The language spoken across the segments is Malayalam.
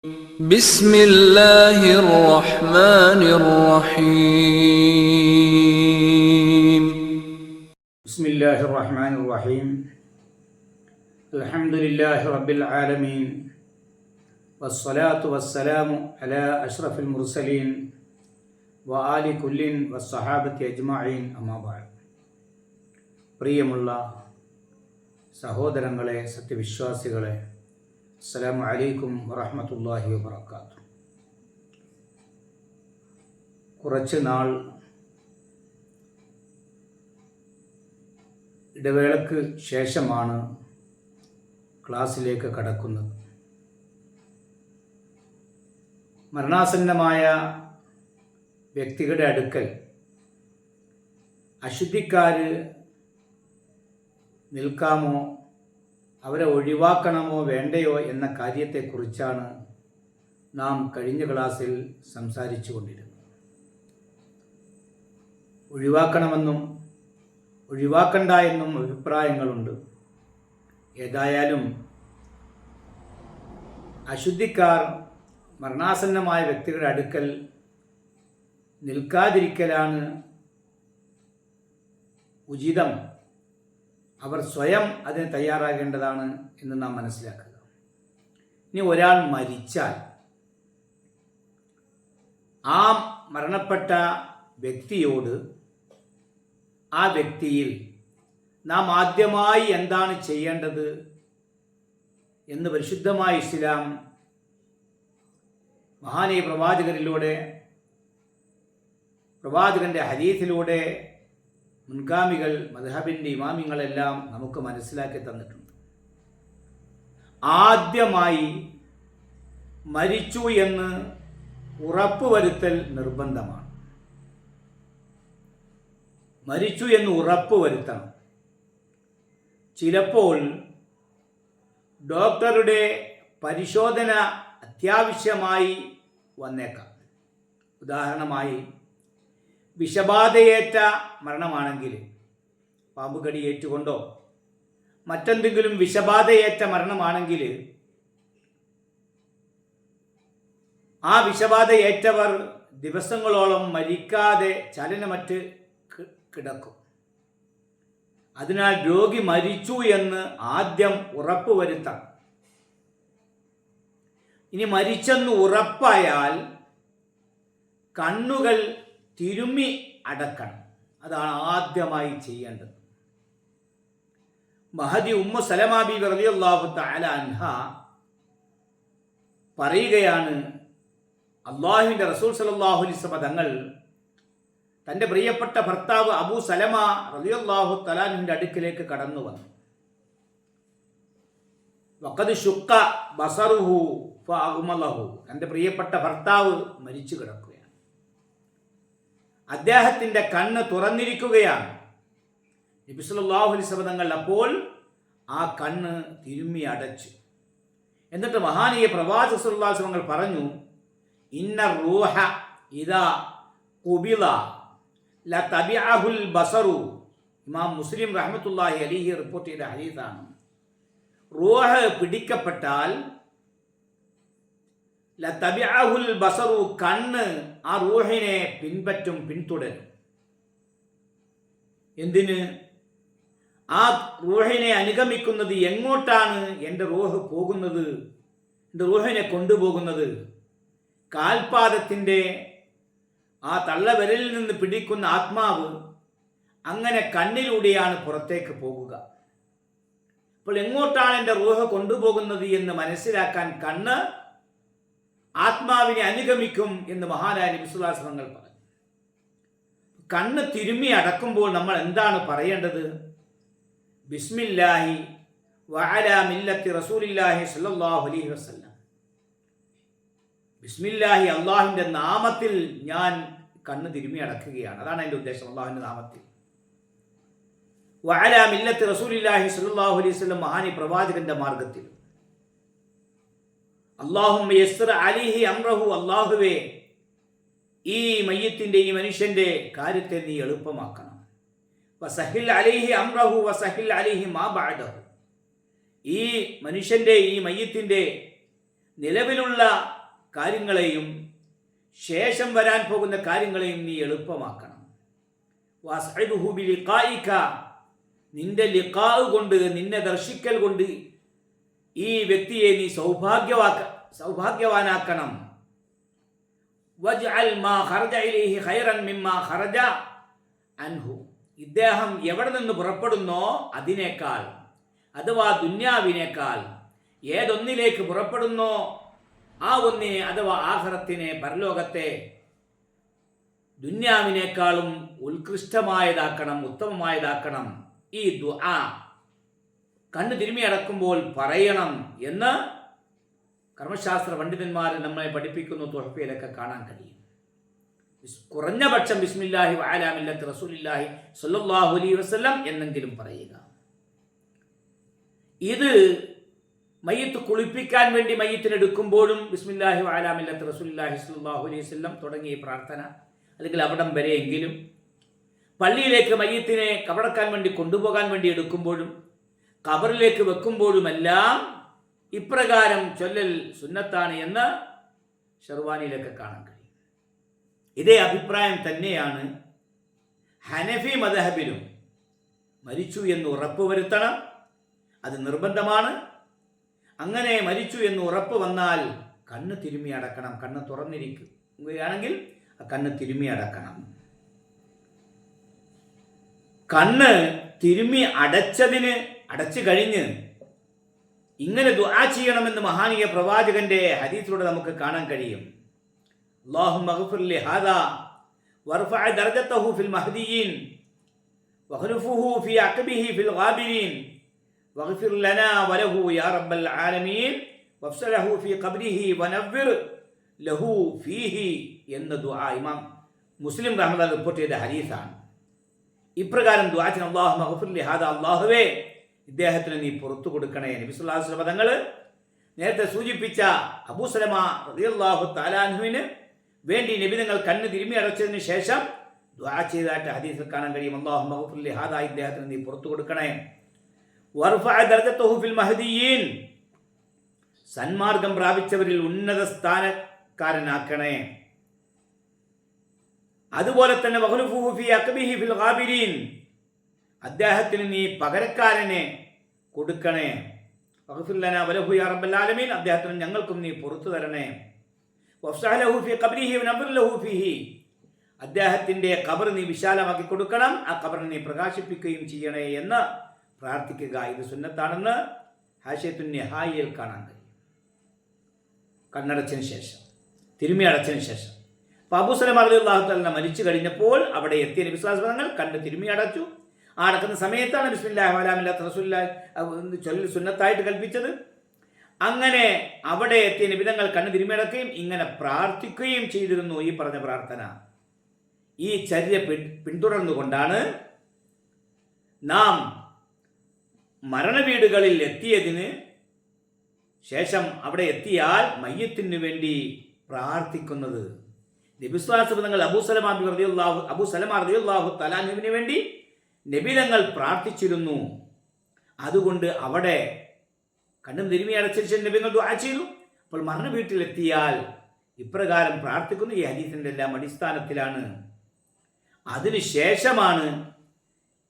بسم الله الرحمن الرحيم بسم الله الرحمن الرحيم الحمد لله رب العالمين والصلاة والسلام على أشرف المرسلين وآل كل والصحابة أجمعين أما بعد പ്രിയമുള്ള സഹോദരങ്ങളെ, സത്യവിശ്വാസികളെ, അസ്സലാമു അലൈക്കും വറഹ്മത്തുള്ളാഹി വബറകാതുഹു. കുറച്ച് നാൾ ഇടവേളയ്ക്ക് ശേഷമാണ് ക്ലാസ്സിലേക്ക് കടക്കുന്നത്. മരണാസന്നമായ വ്യക്തികളുടെ അടുക്കൽ അശുദ്ധിക്കാർ നിൽക്കാമോ, അവരെ ഒഴിവാക്കണമോ വേണ്ടയോ എന്ന കാര്യത്തെക്കുറിച്ചാണ് നാം കഴിഞ്ഞ ക്ലാസ്സിൽ സംസാരിച്ചു കൊണ്ടിരുന്നത്. ഒഴിവാക്കണമെന്നും ഒഴിവാക്കണ്ട എന്നും അഭിപ്രായങ്ങളുണ്ട്. ഏതായാലും അശുദ്ധിക്കാർ മരണാസന്നമായ വ്യക്തികളുടെ അടുക്കൽ നിൽക്കാതിരിക്കലാണ് ഉചിതം. അവർ സ്വയം അതിന് തയ്യാറാകേണ്ടതാണ് എന്ന് നാം മനസ്സിലാക്കുക. ഇനി ഒരാൾ മരിച്ചാൽ ആ മരണപ്പെട്ട വ്യക്തിയോട്, ആ വ്യക്തിയിൽ നാം ആദ്യമായി എന്താണ് ചെയ്യേണ്ടത് എന്ന് പരിശുദ്ധമായ ഇസ്ലാം മഹാനീയ പ്രവാചകരിലൂടെ, പ്രവാചകന്റെ ഹദീസിലൂടെ മുൻഗാമികൾ, മദ്ഹബിൻ്റെ ഇമാമിങ്ങളെല്ലാം നമുക്ക് മനസ്സിലാക്കി തന്നിട്ടുണ്ട്. ആദ്യമായി മരിച്ചു എന്ന് ഉറപ്പുവരുത്തൽ നിർബന്ധമാണ്. മരിച്ചു എന്ന് ഉറപ്പുവരുത്തണം. ചിലപ്പോൾ ഡോക്ടറുടെ പരിശോധന അത്യാവശ്യമായി വന്നേക്കാം. ഉദാഹരണമായി, വിഷബാധയേറ്റ മരണമാണെങ്കിൽ, പാമ്പ് കടിയേറ്റുകൊണ്ടോ മറ്റെന്തെങ്കിലും വിഷബാധയേറ്റ മരണമാണെങ്കിൽ, ആ വിഷബാധയേറ്റവർ ദിവസങ്ങളോളം മരിക്കാതെ ചലനമറ്റ് കിടക്കും. അതിനാൽ രോഗി മരിച്ചു എന്ന് ആദ്യം ഉറപ്പുവരുത്തണം. ഇനി മരിച്ചെന്ന് ഉറപ്പായാൽ കണ്ണുകൾ തിരുമ്മി അടക്കണം. അതാണ് ആദ്യമായി ചെയ്യേണ്ടത്. മഹദി ഉമ്മു സലമ ബീവി റളിയല്ലാഹു തആല അൻഹ പറയുകയാണ്, അല്ലാഹുവിൻ്റെ റസൂൽ സല്ലല്ലാഹു അലൈഹി വസല്ലം തങ്ങൾ തൻ്റെ പ്രിയപ്പെട്ട ഭർത്താവ് അബൂ സലമ റളിയല്ലാഹു തആല അൻഹുവിൻ്റെ അടുക്കിലേക്ക് കടന്നു വന്നു. വഖദ് ശുക്ക ബസറുഹു ഫഅഗ്മലഹു. തൻ്റെ പ്രിയപ്പെട്ട ഭർത്താവ് മരിച്ചു കിടക്കുകയാണ്. അദ്ദേഹത്തിൻ്റെ കണ്ണ് തുറന്നിരിക്കുകയാണ്. നബി സല്ലല്ലാഹു അലൈഹി വസല്ലം തങ്ങൾ അപ്പോൾ ആ കണ്ണ് തിരുമ്മി അടച്ചു. എന്നിട്ട് മഹാനീയ പ്രവാചക സല്ലല്ലാഹു അലൈഹി വസല്ലം പറഞ്ഞു, ഇന്ന റൂഹ ഇദാ ഖുബില ലതബിഅഹുൽ ബസറു. ഇമാം മുസ്ലിം റഹ്മത്തുള്ളാഹി അലൈഹി റിപ്പോർട്ട് ചെയ്ത ഹദീസാണ്. റൂഹ് പിടിക്കപ്പെട്ടാൽ ലതബിഅഹുൽ ബസറു, കണ്ണ് ആ റൂഹിനെ പിൻപറ്റും, പിന്തുടരും. എന്തിന്? ആ റൂഹിനെ അനുഗമിക്കുന്നത്. എങ്ങോട്ടാണ് എൻ്റെ റൂഹ് പോകുന്നത്, എൻ്റെ റൂഹിനെ കൊണ്ടുപോകുന്നത്? കാൽപാദത്തിൻ്റെ ആ തള്ളവിരലിൽ നിന്ന് പിടിക്കുന്ന ആത്മാവ് അങ്ങനെ കണ്ണിലൂടെയാണ് പുറത്തേക്ക് പോകുക. അപ്പോൾ എങ്ങോട്ടാണ് എൻ്റെ റൂഹ് കൊണ്ടുപോകുന്നത് എന്ന് മനസ്സിലാക്കാൻ കണ്ണ് ആത്മാവിനെ അനുഗമിക്കും എന്ന് മഹാനായ നബി സല്ലല്ലാഹു അലൈഹി വസല്ലം പറഞ്ഞു. കണ്ണ് തിരുമ്മി അടക്കുമ്പോൾ നമ്മൾ എന്താണ് പറയേണ്ടത്? ബിസ്മില്ലാഹി വഅലാ മില്ലത്തി റസൂലില്ലാഹി സ്വല്ലല്ലാഹു അലൈഹി വസല്ലം. ബിസ്മില്ലാഹി, അള്ളാഹുവിൻ്റെ നാമത്തിൽ ഞാൻ കണ്ണ് തിരുമ്മി അടക്കുകയാണ്. അതാണ് എൻ്റെ ഉദ്ദേശം, അള്ളാഹുവിൻ്റെ നാമത്തിൽ. വഅലാ മില്ലത്തി റസൂലില്ലാഹി സ്വല്ലല്ലാഹു അലൈഹി വസല്ലം, മഹാനി പ്രവാചകന്റെ മാർഗത്തിൽ. അല്ലാഹുമ്മ യസ്സിർ അലൈഹി അംറഹു, അല്ലാഹുവേ ഈ മയ്യത്തിൻ്റെ, ഈ മനുഷ്യൻ്റെ കാര്യത്തെ നീ എളുപ്പമാക്കണം. വസഹിൽ അലൈഹി അംറഹു വസഹിൽ അലൈഹി മാ ബഅദഹു, ഈ മനുഷ്യൻ്റെ, ഈ മയ്യത്തിൻ്റെ നിലവിലുള്ള കാര്യങ്ങളെയും ശേഷം വരാൻ പോകുന്ന കാര്യങ്ങളെയും നീ എളുപ്പമാക്കണം. വസ്ഇദുഹു ബിലിഖായിക, നിന്റെ ലിഖാഉ കൊണ്ട്, നിന്നെ ദർശിക്കൽ കൊണ്ട് ഈ വ്യക്തിയെ നീ സൗഭാഗ്യവാനാക്കണം. വജ്അൽ മാ ഖറജ ഇലൈഹി ഖൈറൻ മിമ്മാ ഖറജ അൻഹു, ഇദ്ദേഹം എവിടെ നിന്ന് പുറപ്പെടുന്നോ അതിനേക്കാൾ, അഥവാ ദുന്യാവിനേക്കാൾ ഏതൊന്നിലേക്ക് പുറപ്പെടുന്നോ ആ ഒന്നിനെ, അഥവാ ആഖിറത്തിനെ, പരലോകത്തെ ദുന്യാവിനേക്കാളും ഉത്കൃഷ്ടമായതാക്കണം, ഉത്തമമായതാക്കണം. ഈ ദുആ കണ്ണു തിരുമ്മി അടക്കുമ്പോൾ പറയണം എന്ന് കർമ്മശാസ്ത്ര പണ്ഡിതന്മാർ നമ്മളെ പഠിപ്പിക്കുന്നു. തുഹഫയിലൊക്കെ കാണാൻ കഴിയും. കുറഞ്ഞ പക്ഷം ബിസ്മില്ലാഹി വഅലാ മില്ലത്തി റസൂലില്ലാഹി സ്വല്ലല്ലാഹു അലൈഹി വസല്ലം എന്നെങ്കിലും പറയുക. ഇത് മയ്യത്ത് കുളിപ്പിക്കാൻ വേണ്ടി മയ്യത്തിനെടുക്കുമ്പോഴും ബിസ്മില്ലാഹി വഅലാ മില്ലത്തി റസൂലില്ലാഹി സ്വല്ലല്ലാഹു അലൈഹി വസല്ലം തുടങ്ങിയ പ്രാർത്ഥന, അല്ലെങ്കിൽ അവിടം വരെയെങ്കിലും, പള്ളിയിലേക്ക് മയ്യത്തിനെ കബറക്കാൻ വേണ്ടി കൊണ്ടുപോകാൻ വേണ്ടി എടുക്കുമ്പോഴും ഖബറിലേക്ക് വെക്കുമ്പോഴുമെല്ലാം ഇപ്രകാരം ചൊല്ലൽ സുന്നത്താണ് എന്ന് ഷർവാനിയിലൊക്കെ കാണാൻ കഴിയും. ഇതേ അഭിപ്രായം തന്നെയാണ് ഹനഫി മദ്ഹബിലും. മരിച്ചു എന്ന് ഉറപ്പുവരുത്തണം, അത് നിർബന്ധമാണ്. അങ്ങനെ മരിച്ചു എന്ന് ഉറപ്പ് വന്നാൽ കണ്ണ് തിരുമ്മി അടക്കണം. കണ്ണ് തുറന്നിരിക്കുകയാണെങ്കിൽ ആ കണ്ണ് തിരുമ്മി അടക്കണം. കണ്ണ് തിരുമ്മി അടച്ചു കഴിഞ്ഞ് ഇങ്ങനെ ദുആ ചെയ്യണമെന്ന് മഹാനീയ പ്രവാചകന്റെ ഹദീസിലൂടെ നമുക്ക് കാണാൻ കഴിയും. അല്ലാഹുമ്മ ഗ്ഫിർ ലി ഹാദാ വർഫഅ ദർജതഹു ഫിൽ മഹ്ദിയീൻ വഖ്ലുഫുഹു ഫി അഖ്ബിഹി ഫിൽ ഗാബിരീൻ വഗ്ഫിർ ലനാ വലഹു യാ റബ്ബൽ ആലമീൻ വഫ്സലഹു ഫി ഖബ്രിഹി വനവ്വിർ ലഹു ഫീഹി എന്ന ദുആ ഇമാം മുസ്ലിം റഹ്മത്തുള്ളാഹി റിപ്പോർട്ട് ചെയ്ത ഹദീസാണ്. ഇപ്രകാരം ദുആ ചെയ്യുന്ന അല്ലാഹുമ്മ ഗ്ഫിർ ലി ഹാദാ, അല്ലാഹുവേ ഇദ്ദേഹത്തിന് നീ പുറത്തു കൊടുക്കണേ. നബി സല്ലല്ലാഹു അലൈഹി വസല്ലം പദങ്ങൾ നേരത്തെ സൂചിപ്പിച്ച അബൂ സലമ റളിയല്ലാഹു തആല അൻഹുവിന് വേണ്ടി നബി തങ്ങൾ കണ്ണ് തിരുമ്മി അടച്ചതിന് ശേഷം ദുആ ചെയ്തതായിട്ട് ഹദീസിൽ കാണാൻ കഴിയും. അല്ലാഹുമ്മ ഗ്ഫിർ ലി ഹാദാ, ഇദ്ദേഹത്തിന് നീ പുറത്തു കൊടുക്കണേ. വർഫഅ ദർജതഹു ഫിൽ മഹ്ദിയീൻ, സന്മാർഗം പ്രാപിച്ചവരിൽ ഉന്നത സ്ഥാനക്കാരനാക്കണേ. അതുപോലെ തന്നെ വഖ്ലുഫുഹു ഫി അഖ്ബിഹി ഫിൽ ഗാബിരീൻ, അദ്ദേഹത്തിന് നീ പകരക്കാരനെ കൊടുക്കണേ. വഗ്ഫിർ ലനാ വലഹു യാ റബ്ബൽ ആലമീൻ, അദ്ദേഹത്തിന് ഞങ്ങൾക്കും നീ പുറത്തു തരണേ. വഫ്സഹ് ലഹു ഫി ഖബ്രിഹി വനവ്വിർ ലഹു ഫീഹി, അദ്ദേഹത്തിന്റെ ഖബർ നീ വിശാലമാക്കി കൊടുക്കണം, ആ ഖബറിനെ നീ പ്രകാശിപ്പിക്കുകയും ചെയ്യണേ എന്ന് പ്രാർത്ഥിക്കുക. ഇത് സുന്നത്താണെന്ന് ഹാശിയത്തുൻ നിഹായിൽ കാണാൻ കഴിയും. കണ്ണടച്ചതിന് ശേഷം, തിരുമ്മി അടച്ചതിന് ശേഷം. അപ്പോൾ അബൂ സലമ റളിയല്ലാഹു തആല മരിച്ചു കഴിഞ്ഞപ്പോൾ അവിടെ എത്തിയ നബി സ്വല്ലല്ലാഹു അലൈഹി വസല്ലം കണ്ണ് തിരുമ്മി അടച്ചു. ആ അടക്കുന്ന സമയത്താണ് ബിസ്മില്ലാഹി വഅലാ മില്ലത്തി റസൂലില്ലാഹി ചൊല്ലൽ സുന്നത്തായിട്ട് കൽപ്പിച്ചത്. അങ്ങനെ അവിടെ എത്തിയ നബി തങ്ങൾ കണ്ണ് തിരുമ്മി അടക്കുകയും ഇങ്ങനെ പ്രാർത്ഥിക്കുകയും ചെയ്തിരുന്നു. ഈ പറഞ്ഞ പ്രാർത്ഥന, ഈ ചര്യ പിന്തുടർന്നുകൊണ്ടാണ് നാം മരണവീടുകളിൽ എത്തിയതിന് ശേഷം അവിടെ എത്തിയാൽ മയ്യത്തിന് വേണ്ടി പ്രാർത്ഥിക്കുന്നത്. നബി സ്വല്ലല്ലാഹു അലൈഹി വസല്ലം അബൂ സലമ റളിയല്ലാഹു തആല അൻഹുവിന് വേണ്ടി നബി തങ്ങൾ പ്രാർത്ഥിച്ചിരുന്നു. അതുകൊണ്ട് അവിടെ കണ്ണും തിരുമ്മി അടച്ച നബി തങ്ങൾ ദുആ ചെയ്തു. അപ്പോൾ മരണ വീട്ടിലെത്തിയാൽ ഇപ്രകാരം പ്രാർത്ഥിക്കുന്നു. ഈ ഹദീസിന്റെ എല്ലാം അടിസ്ഥാനത്തിലാണ്. അതിനുശേഷമാണ്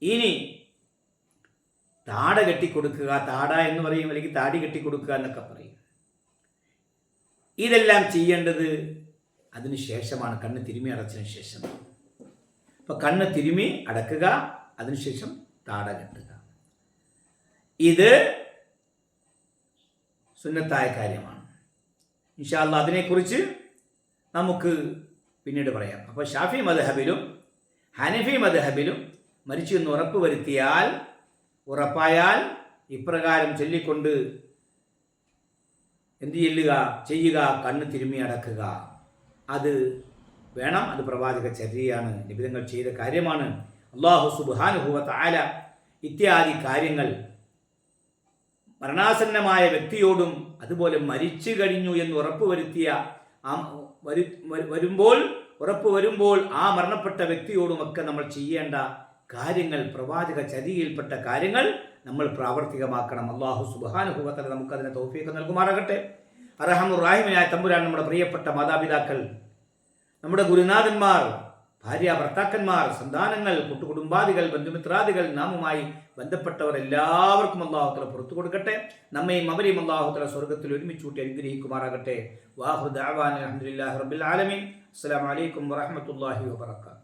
ഇനി താട കെട്ടിക്കൊടുക്കുക, താട എന്ന് പറയും, അല്ലെങ്കിൽ താടി കെട്ടിക്കൊടുക്കുക എന്നൊക്കെ പറയും. ഇതെല്ലാം ചെയ്യേണ്ടത് അതിനുശേഷമാണ്, കണ്ണ് തിരുമ്മി അടച്ചതിന് ശേഷം. അപ്പോൾ കണ്ണ് തിരുമ്മി അടക്കുക, അതിനുശേഷം താട കെട്ടുക. ഇത് സുന്നത്തായ കാര്യമാണ്. ഇൻഷാ അല്ലാഹ് അതിനെക്കുറിച്ച് നമുക്ക് പിന്നീട് പറയാം. അപ്പോൾ ഷാഫി മദ്ഹബിലും ഹനഫി മദ്ഹബിലും മരിച്ചു എന്ന് ഉറപ്പായാൽ ഇപ്രകാരം ചൊല്ലിക്കൊണ്ട് എന്ത് ചെയ്യുക, കണ്ണ് തിരുമ്മി അടക്കുക. അത് വേണം. അത് പ്രവാചക ചര്യയാണ്, നിബിധങ്ങൾ ചെയ്ത കാര്യമാണ്. അല്ലാഹു സുബ്ഹാനഹു വ തആല ഇത്യാദി കാര്യങ്ങൾ മരണാസന്നമായ വ്യക്തിയോടും അതുപോലെ മരിച്ചു കഴിഞ്ഞു എന്ന് ഉറപ്പ് വരുമ്പോൾ ആ മരണപ്പെട്ട വ്യക്തിയോടുമൊക്കെ നമ്മൾ ചെയ്യേണ്ട കാര്യങ്ങൾ, പ്രവാചക ചര്യയിൽപ്പെട്ട കാര്യങ്ങൾ നമ്മൾ പ്രാവർത്തികമാക്കണം. അല്ലാഹു സുബ്ഹാനഹു വ തആല നമുക്കതിനെ തൗഫീഖ് നൽകുമാറാകട്ടെ. അർഹമുർ റഹീമായ തമ്പുരാൻ നമ്മുടെ പ്രിയപ്പെട്ട മാതാപിതാക്കൾ, നമ്മുടെ ഗുരുനാഥന്മാർ, ഭാര്യ ഭർത്താക്കന്മാർ, സന്താനങ്ങൾ, കൂട്ടുകുടുംബാദികൾ, ബന്ധുമിത്രാദികൾ, നാമുമായി ബന്ധപ്പെട്ടവർ എല്ലാവർക്കും അല്ലാഹു പുറത്തു കൊടുക്കട്ടെ. നമ്മയും അവരെയും അല്ലാഹു സ്വർഗ്ഗത്തിൽ ഒരുമിച്ചൂട്ടി അനുഗ്രഹിക്കുമാറാകട്ടെ. വാഹു ദഅവാന അൽഹംദുലില്ലാഹി റബ്ബിൽ ആലമീൻ. അസ്സലാമു അലൈക്കും വറഹ്മത്തുള്ളാഹി വബറകാതുഹു.